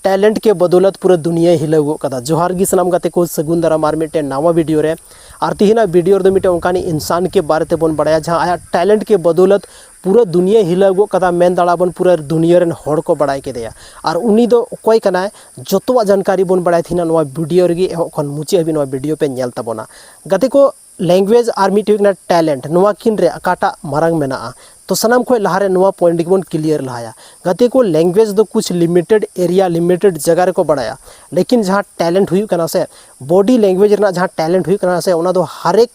Talent के बदौलत पूरा दुनिया हिलाव कदा। जोहार गी सनाम गाते को सगुन दाराम आर मिट्टे नवा वीडियो रे और तिहिना वीडियो रे मिट्टे उनकानी इंसान के बारे ते बोन बड़ाया जहाँ आया टैलेंट के बदौलत पूरा दुनिया हिलाव कदा मेन दाड़ाबन पूरा दुनिया रेन हड़ को बड़ाय केदेया और उनी दो कोई कनाय जतवा जानकारी बोन बड़ाय थिना नवा वीडियो रे एहो खन मुचे हबी नवा वीडियो पे नेल ताबोना गाते को लैंग्वेज और मिट्टे टैलेंट नवा किन रे अकाटा मारंग मेना तो सनाम खो लहारे नवा पॉइंट की बन क्लियर लहाया गाते को लैंग्वेज दो कुछ लिमिटेड एरिया लिमिटेड जगह को बढ़ाया लेकिन जहाँ टैलेंट हुई करना से बॉडी लैंग्वेज रना जहाँ टैलेंट हुई करना से उना दो हर एक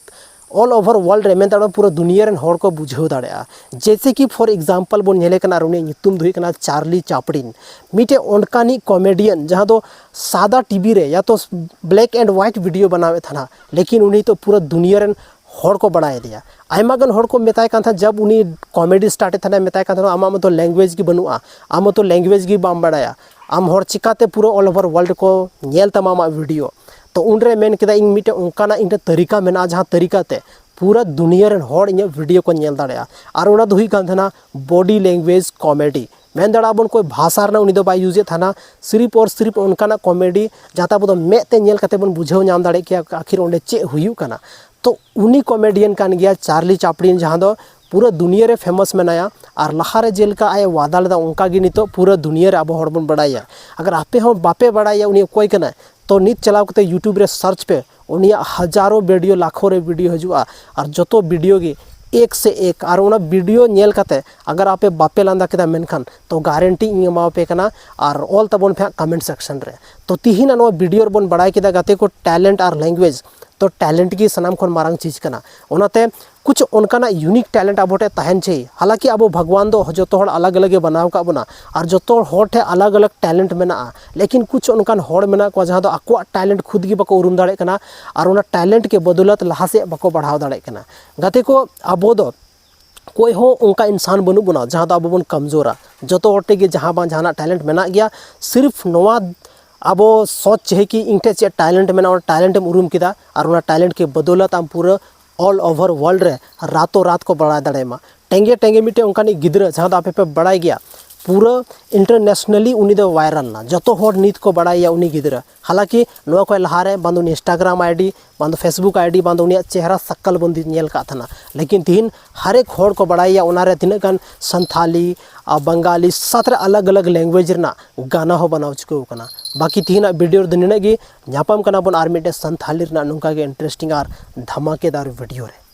ऑल ओवर वर्ल्ड रे मेन पूरा दुनिया रेन हड़ को बुझाव दाड़ा जैसे कि फॉर एग्जाम्पल बन नेले कना उनी नितुम दुई कना चार्ली चापड़िन मिटे ओनकानी कॉमेडियन जहाँ दो सादा टीवी रे या तो ब्लैक एंड व्हाइट वीडियो बनावे था लेकिन उन्हीं तो पूरा दुनिया रेन हड़ को बढ़ाए दिया आयमागन हड़ को मेताय कान था जब उनी कॉमेडी स्टार्ट था मेताय कान था आमा तो लैंग्वेज की बनुआ आम तो लैंग्वेज की बाम बड़ाया आम हड़ चिकाते पूरा ऑल ओवर वर्ल्ड को नेल तमा वीडियो तो उनरे मेन केदा इन मिटे उनकाना इन तरीका मेना जहाँ तरीका ते पूरा दुनिया रेन हड़ इन वीडियो को नेल दाड़ा और उना दो हुई कान था बॉडी लैंग्वेज कॉमेडी मेन दाड़ा बन कोई भाषा रना उनी दो बाय यूज था सिर्फ और सिर्फ उनकाना कॉमेडी जहाँ तब मेते नेल कते बन बुझाव नाम दाड़े कि आखिर उंडे चे हुई कना तो उनी कॉमेडियन कान गया चार्ली चापड़िन जहाँ दो पूरा दुनिया रे फेमस मेनाया और लहारे जेलका आए वादा लेदा उनका गी नितो पूरा दुनिया रे अब हड़ बन बड़ाया अगर आपे हम बापे बड़ाया उनी कोई कना तो नित चलाव कते यूट्यूब रे सर्च पे उनी हजारों वीडियो लाखों रे वीडियो हजुआ और जतो वीडियो गी एक से एक और उना वीडियो नेल कते अगर आपे बापे लांदा केदा मेनखान तो गारंटी इन एमापे कना और ऑल तबन पे कमेंट सेक्शन रे तो तिहिना नो वीडियो बन बड़ाय केदा गाते को टैलेंट और लैंग्वेज तो टैलेंट की सनाम खन मारंग चीज कना ओनाते कुछ उनका यूनिक टैलेंट आबोटे तहन चाहिए हालांकि अब भगवान दो जो अलग अलग बनाव का बना और जो हटे अलग अलग टैलेंट मेना लेकिन कुछ उनकान हड़ मेना को जहाँ आको टैलेंट खुद की बाको उरुम दाड़े कना और उना टैलेंट के बदौलत लहासे बाको बढ़ाव दाड़े कना गाते को अब दो कोई हो उनका इंसान बनू बना जहाँ अब बन कमजोरा जो हटे के जहाँ बा जहाँ टैलेंट मेना गया सिर्फ नवा अब सोच है कि इंटे चे टैलेंट में और टैलेंट उरूम किदा और उना टैलेंट के बदौलत आम पूरा ऑल ओवर वर्ल्ड रे रातों रात को बढ़ा दाड़ेमा टेंगे टेंगे मिटे उनकानी गिद्रा जहाँ आपे पे बढ़ाई गया पूरा इंटरनेशनली उनी दो वायरल ना जो हर नीत को बढ़ाया उनी गिद्रा हालांकि नवा को लहारे बांधो इंस्टाग्राम आईडी बांधो फेसबुक आईडी बांधो उनी चेहरा सक्कल बंदी नेल का था लेकिन तीन हर एक हड़ को बढ़ाया उनारे तीन गान संथाली बंगाली साथ अलग अलग लैंग्वेज रना गाना हो बनाव चुको कना बाकी तीन वीडियो दिन गी नापाम कना बन आर मिटे संथाली रना नुका के इंटरेस्टिंग और धमाकेदार वीडियो रे।